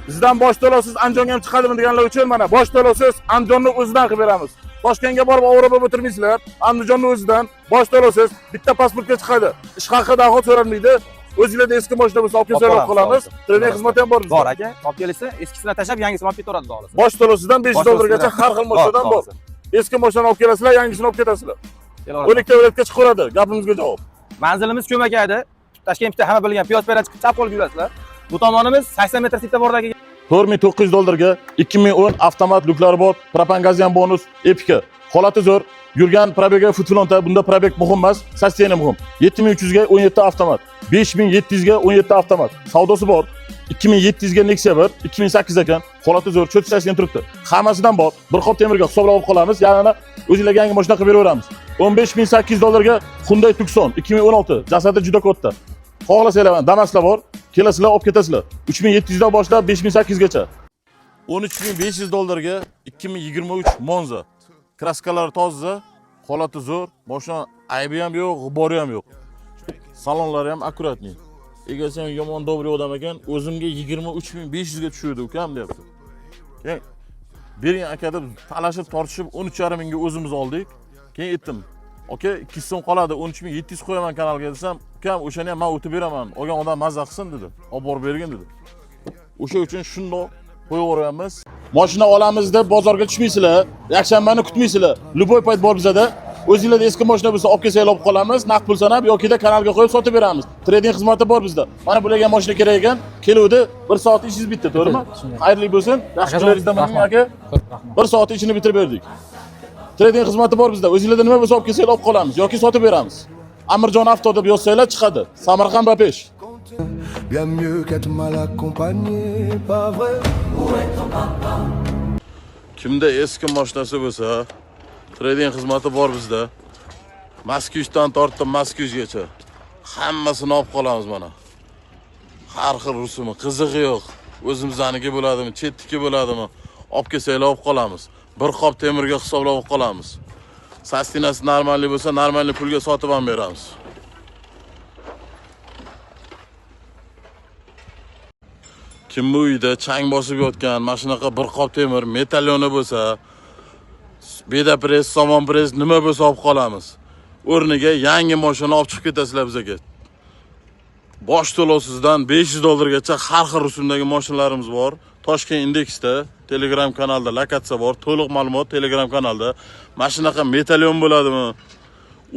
Bizdan bosh to'lovsiz Andijonga ham chiqadimi deganlar uchun mana bosh to'lovsiz Andijonning o'zidan qilib beramiz. Toshkentga borib ovora bo'lib o'tirmaysizlar. Andijonning o'zidan bosh to'lovsiz bitta pasportga chiqadi. Ish haqi darhol so'ralmaydi. O'zingizda eski mashina bo'lsa olib kelib qolamiz. Trening xizmati ham bor bizda. Bor aka. Olib kelsa, eskisini tashlab yangisini olib ketaveradi xolos. Bosh to'lovsizdan 500 dollargacha har xil mashinadan bor. Eski mashinani olib kelasizlar, yangisini olib ketasizlar. 12 viloyatga chiqaveradi. Gapimizga javob. Manzilimiz Ko'makayda. Toshkentda hamma bilgan piyoz payrat chiqib chap qo'lga yurasizlar. Bu tomonimiz 80 metr svetoforda 4900 dollarga 2010 avtomat lyuklari bor, propan gazi ham bonus, epika. Holati zo'r. Yurgan probega futbolonda bunda probeg muhim emas, sosteniya muhim. 7300 ga 17 avtomat, 5700 ga 17 avtomat. Savdosi bor. 2700 ga Nexia bor, 2008 ekan. Holati zo'r, cho'tchasidan turibdi. Hammasidan bor. Bir qop temirga hisoblab olib qolamiz, yana o'zingizlarga yangi mashina qilib beraveramiz. 15800 dollarga Hyundai Tucson 2016, jasadi juda katta. Xohlasanglar, Damaslar bor. Kelasizlar, olib ketasizlar. 3700 dan boshlab 5800 gacha. 13500 dollarga 2023 Monza. Kraskalari toza, holati zo'r, mashina aybi ham yo'q, g'ubori ham yo'q. Salonlari ham akkuratniy. Egasi ham yomon dobri odam ekan, o'zimga 23500 ga tushirdi ukam deyapti. Keyin bering aka deb talashib tortishib 13,5 mingga o'zimiz oldik. Keyin aytdim, "Aka, 2 so'm qoladi, 13700 qo'yaman kanalga" desam, "Ukam, o'shani ham men o'tib beraman. Olgan odam mazza qilsin" dedi. Olib borib bergin dedi. O'sha uchun shundoq qo'yaveramiz. Mashina olamiz deb bozorga tushmaysizlar, yakshanbani kutmaysizlar. Luboy payt bor bizada. O'zingizlarda eski mashina bo'lsa olib kelsanglar olib qolamiz, naqd pul sanab yoki kanalga qo'yib sotib beramiz. Trading xizmati bor bizda. Mana bularga mashina kerak ekan, keluvdi, 1 soat ishingiz bitdi, to'g'rimi? Xayrli bo'lsin. Yaxshi kunlaringizda mana aka. 1 soat ichini bitirib berdik. Trading xizmati bor bizda. O'zingizlarda nima bo'lsa olib kelsanglar olib qolamiz yoki sotib beramiz. Amirjon Avto deb yozsanglar chiqadi. Samarqand Bapesh. Bien mieux qu'être mal accompagné, pas vrai? Où est ton papa? Kimda eski mashinasi bo'lsa, trading xizmati bor bizda. Moskvdan tortib Moskvgacha hammasini olib qolamiz mana. Har xil rusumi, qizig'i yo'q. O'zimizniki bo'ladimi, chetniki bo'ladimi? Olib kelsanglar olib qolamiz. Bir qop temirga hisoblab olib qolamiz. Sostinasi normallik bo'lsa, normallik pulga sotib ham beramiz. Kim bu uyda chang bosib yotgan, mashinaga bir qop temir, metalloni bo'lsa, beda press, somon press nima bo'lsa olib qolamiz. O'rniga yangi mashina olib chiqib ketasizlar bizga. Bosh to'lovsizdan 500 dollargacha har xil rusumdagi mashinalarimiz bor. Toshkent Indexda Telegram kanalda lokatsiya bor. To'liq ma'lumot Telegram kanalda. Mashinaga metallon bo'ladimi?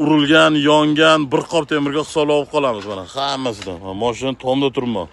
Urilgan, yongan bir qop temirga hisoblab olib qolamiz mana hammasidan. Mashina tomda turibman.